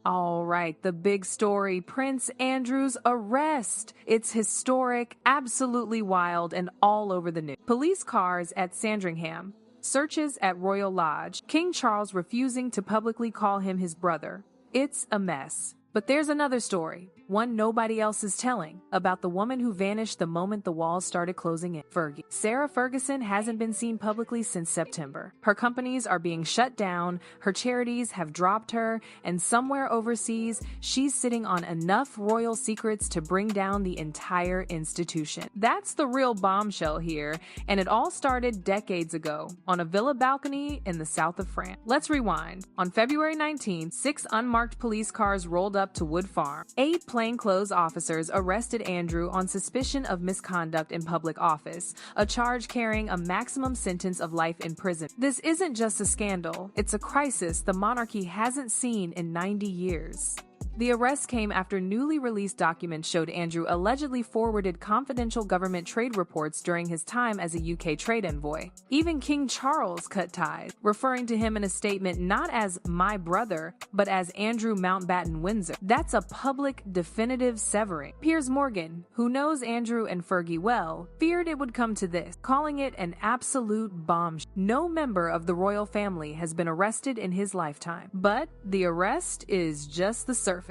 All right, the big story, Prince Andrew's arrest. It's historic, absolutely wild, and all over the news. Police cars at Sandringham, searches at Royal Lodge, King Charles refusing to publicly call him his brother. It's a mess. But there's another story, one nobody else is telling, about the woman who vanished the moment the walls started closing in. Fergie. Sarah Ferguson hasn't been seen publicly since September. Her companies are being shut down, her charities have dropped her, and somewhere overseas, she's sitting on enough royal secrets to bring down the entire institution. That's the real bombshell here, and it all started decades ago, on a villa balcony in the south of France. Let's rewind. On February 19th, 6 unmarked police cars rolled up to Wood Farm. 8 plainclothes officers arrested Andrew on suspicion of misconduct in public office, a charge carrying a maximum sentence of life in prison. This isn't just a scandal, it's a crisis the monarchy hasn't seen in 90 years. The arrest came after newly released documents showed Andrew allegedly forwarded confidential government trade reports during his time as a UK trade envoy. Even King Charles cut ties, referring to him in a statement not as "my brother," but as Andrew Mountbatten Windsor. That's a public, definitive severing. Piers Morgan, who knows Andrew and Fergie well, feared it would come to this, calling it an absolute bombshell. No member of the royal family has been arrested in his lifetime, but the arrest is just the surface.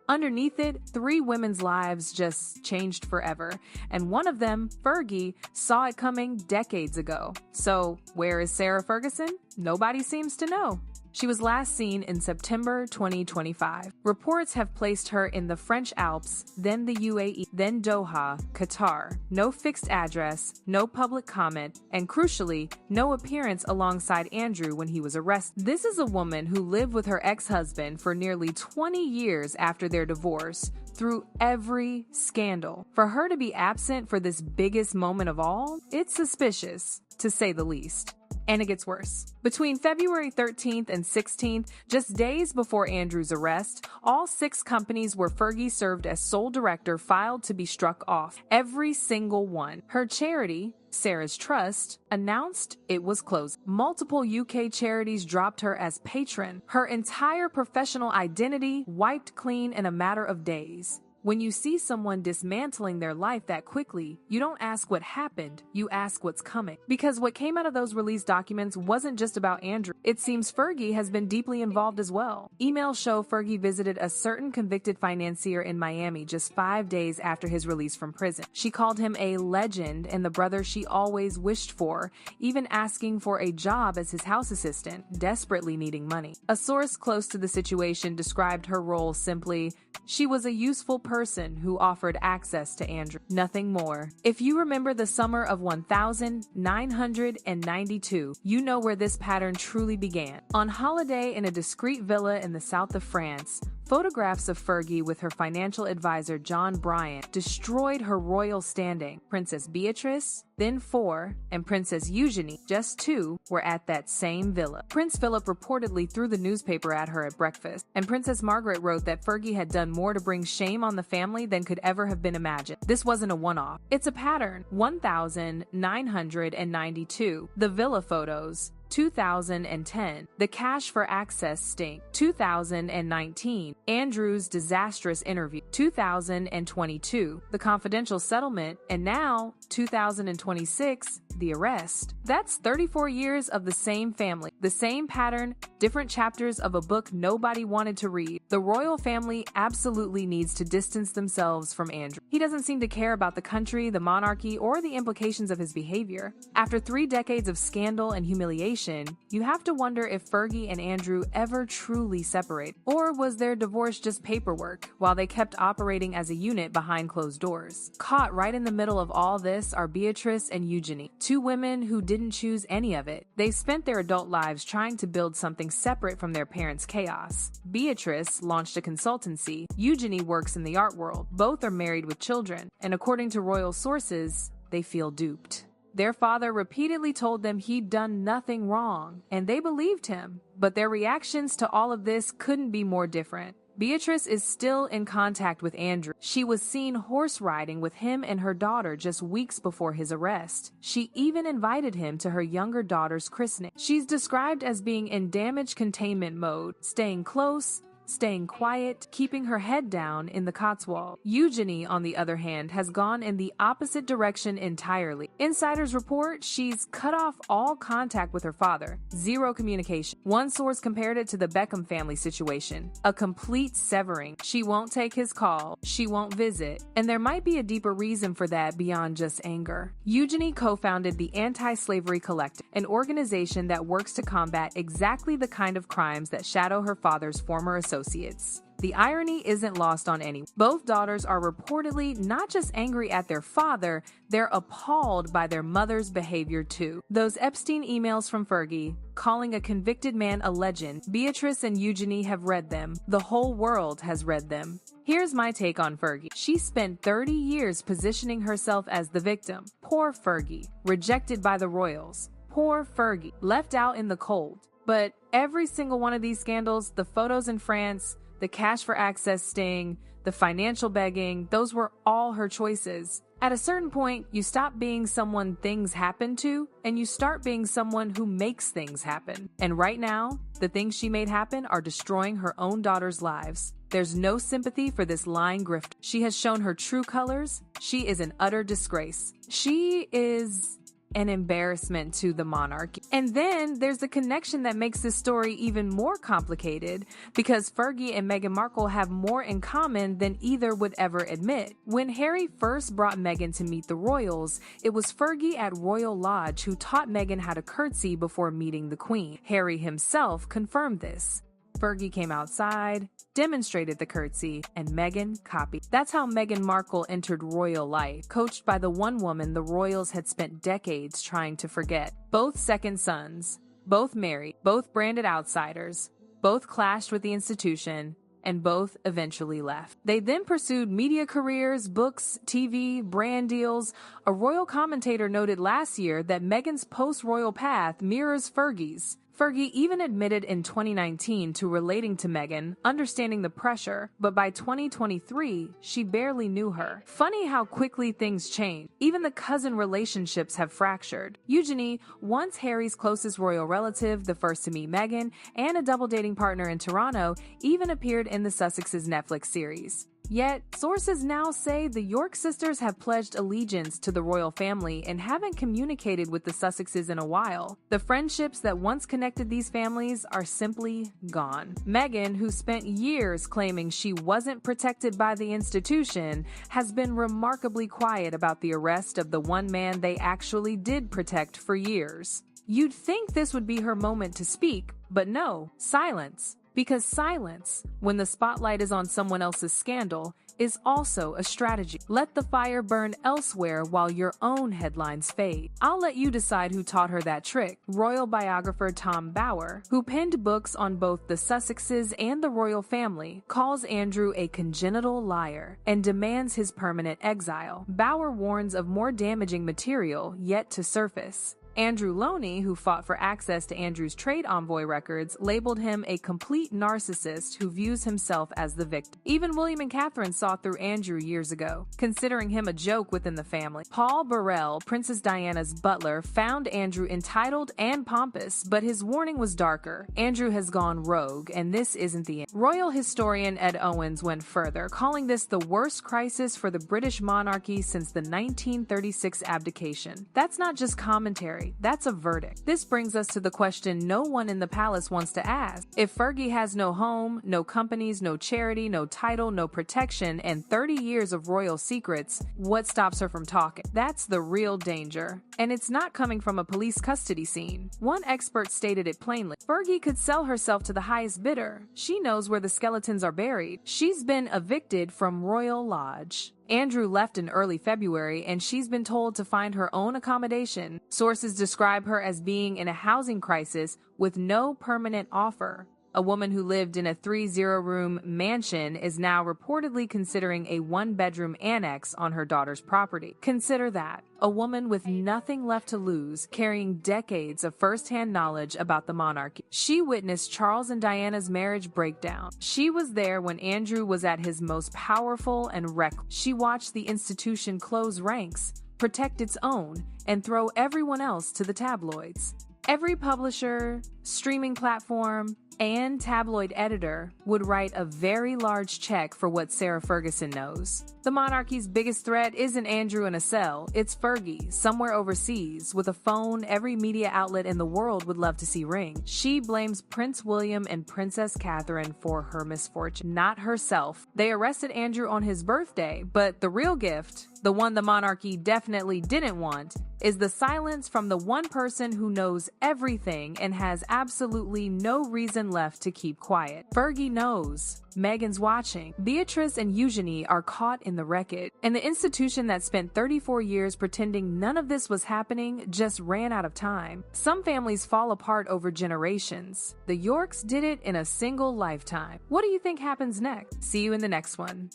Underneath it, 3 women's lives just changed forever, and one of them, Fergie, saw it coming decades ago. So, where is Sarah Ferguson? Nobody seems to know. She was last seen in September 2025. Reports have placed her in the French Alps, then the UAE, then Doha, Qatar. No fixed address, no public comment, and crucially, no appearance alongside Andrew when he was arrested. This is a woman who lived with her ex-husband for nearly 20 years after their divorce, through every scandal. For her to be absent for this biggest moment of all, it's suspicious, to say the least. And it gets worse. Between February 13th and 16th, just days before Andrew's arrest, all 6 companies where Fergie served as sole director filed to be struck off. Every single one. Her charity, Sarah's Trust, announced it was closed. Multiple UK charities dropped her as patron. Her entire professional identity wiped clean in a matter of days. When you see someone dismantling their life that quickly, you don't ask what happened, you ask what's coming. Because what came out of those released documents wasn't just about Andrew. It seems Fergie has been deeply involved as well. Emails show Fergie visited a certain convicted financier in Miami just 5 days after his release from prison. She called him a legend and the brother she always wished for, even asking for a job as his house assistant, desperately needing money. A source close to the situation described her role simply, "She was a useful person who offered access to Andrew. Nothing more." If you remember the summer of 1992, you know where this pattern truly began. On holiday in a discreet villa in the south of France, photographs of Fergie with her financial advisor John Bryant destroyed her royal standing. Princess Beatrice, then 4, and Princess Eugenie, just 2, were at that same villa. Prince Philip reportedly threw the newspaper at her at breakfast, and Princess Margaret wrote that Fergie had done more to bring shame on the family than could ever have been imagined. This wasn't a one-off. It's a pattern. 1992, the villa photos. 2010, the cash for access stink. 2019, Andrew's disastrous interview. 2022, the confidential settlement. And now, 2026, the arrest. That's 34 years of the same family, the same pattern, different chapters of a book nobody wanted to read. The royal family absolutely needs to distance themselves from Andrew. He doesn't seem to care about the country, the monarchy, or the implications of his behavior. After 3 decades of scandal and humiliation, you have to wonder if Fergie and Andrew ever truly separate. Or was their divorce just paperwork, while they kept operating as a unit behind closed doors? Caught right in the middle of all this are Beatrice and Eugenie, 2 women who didn't choose any of it. They spent their adult lives trying to build something separate from their parents' chaos. Beatrice launched a consultancy. Eugenie works in the art world. Both are married with children, and according to royal sources, they feel duped. Their father repeatedly told them he'd done nothing wrong, and they believed him. But their reactions to all of this couldn't be more different. Beatrice is still in contact with Andrew. She was seen horse riding with him and her daughter just weeks before his arrest. She even invited him to her younger daughter's christening. She's described as being in damage containment mode, staying close, staying quiet, keeping her head down in the Cotswold. Eugenie, on the other hand, has gone in the opposite direction entirely. Insiders report she's cut off all contact with her father. Zero communication. One source compared it to the Beckham family situation. A complete severing. She won't take his call. She won't visit. And there might be a deeper reason for that beyond just anger. Eugenie co-founded the Anti-Slavery Collective, an organization that works to combat exactly the kind of crimes that shadow her father's former associates. The irony isn't lost on anyone. Both daughters are reportedly not just angry at their father, they're appalled by their mother's behavior too. Those Epstein emails from Fergie, calling a convicted man a legend, Beatrice and Eugenie have read them. The whole world has read them. Here's my take on Fergie. She spent 30 years positioning herself as the victim. Poor Fergie. Rejected by the royals. Poor Fergie. Left out in the cold. But every single one of these scandals, the photos in France, the cash for access sting, the financial begging, those were all her choices. At a certain point, you stop being someone things happen to, and you start being someone who makes things happen. And right now, the things she made happen are destroying her own daughters' lives. There's no sympathy for this lying grifter. She has shown her true colors. She is an utter disgrace. She is an embarrassment to the monarchy. And then there's the connection that makes this story even more complicated, because Fergie and Meghan Markle have more in common than either would ever admit. When Harry first brought Meghan to meet the royals, it was Fergie at Royal Lodge who taught Meghan how to curtsy before meeting the Queen. Harry himself confirmed this. Fergie came outside, demonstrated the curtsy, and Meghan copied. That's how Meghan Markle entered royal life, coached by the one woman the royals had spent decades trying to forget. Both second sons, both married, both branded outsiders, both clashed with the institution, and both eventually left. They then pursued media careers, books, TV, brand deals. A royal commentator noted last year that Meghan's post-royal path mirrors Fergie's. Fergie even admitted in 2019 to relating to Meghan, understanding the pressure, but by 2023, she barely knew her. Funny how quickly things change. Even the cousin relationships have fractured. Eugenie, once Harry's closest royal relative, the first to meet Meghan, and a double dating partner in Toronto, even appeared in the Sussexes' Netflix series. Yet, sources now say the York sisters have pledged allegiance to the royal family and haven't communicated with the Sussexes in a while. The friendships that once connected these families are simply gone. Meghan, who spent years claiming she wasn't protected by the institution, has been remarkably quiet about the arrest of the one man they actually did protect for years. You'd think this would be her moment to speak, but no, silence. Because silence, when the spotlight is on someone else's scandal, is also a strategy. Let the fire burn elsewhere while your own headlines fade. I'll let you decide who taught her that trick. Royal biographer Tom Bower, who penned books on both the Sussexes and the royal family, calls Andrew a congenital liar and demands his permanent exile. Bower warns of more damaging material yet to surface. Andrew Loney, who fought for access to Andrew's trade envoy records, labeled him a complete narcissist who views himself as the victim. Even William and Catherine saw through Andrew years ago, considering him a joke within the family. Paul Burrell, Princess Diana's butler, found Andrew entitled and pompous, but his warning was darker. Andrew has gone rogue, and this isn't the end. Royal historian Ed Owens went further, calling this the worst crisis for the British monarchy since the 1936 abdication. That's not just commentary. That's a verdict. This brings us to the question no one in the palace wants to ask. If Fergie has no home, no companies, no charity, no title, no protection, and 30 years of royal secrets, what stops her from talking? That's the real danger. And it's not coming from a police custody scene. One expert stated it plainly. Fergie could sell herself to the highest bidder. She knows where the skeletons are buried. She's been evicted from Royal Lodge. Andrew left in early February, and she's been told to find her own accommodation. Sources describe her as being in a housing crisis with no permanent offer. A woman who lived in a 3-0-room mansion is now reportedly considering a 1-bedroom annex on her daughter's property. Consider that. A woman with nothing left to lose, carrying decades of first-hand knowledge about the monarchy. She witnessed Charles and Diana's marriage breakdown. She was there when Andrew was at his most powerful and reckless. She watched the institution close ranks, protect its own, and throw everyone else to the tabloids. Every publisher, streaming platform, Anne, tabloid editor, would write a very large check for what Sarah Ferguson knows. The monarchy's biggest threat isn't Andrew in a cell, it's Fergie, somewhere overseas, with a phone every media outlet in the world would love to see ring. She blames Prince William and Princess Catherine for her misfortune, not herself. They arrested Andrew on his birthday, but the real gift, the one the monarchy definitely didn't want, is the silence from the one person who knows everything and has absolutely no reason left to keep quiet. Fergie knows. Meghan's watching. Beatrice and Eugenie are caught in the wreckage, and the institution that spent 34 years pretending none of this was happening just ran out of time. Some families fall apart over generations. The Yorks did it in a single lifetime. What do you think happens next? See you in the next one.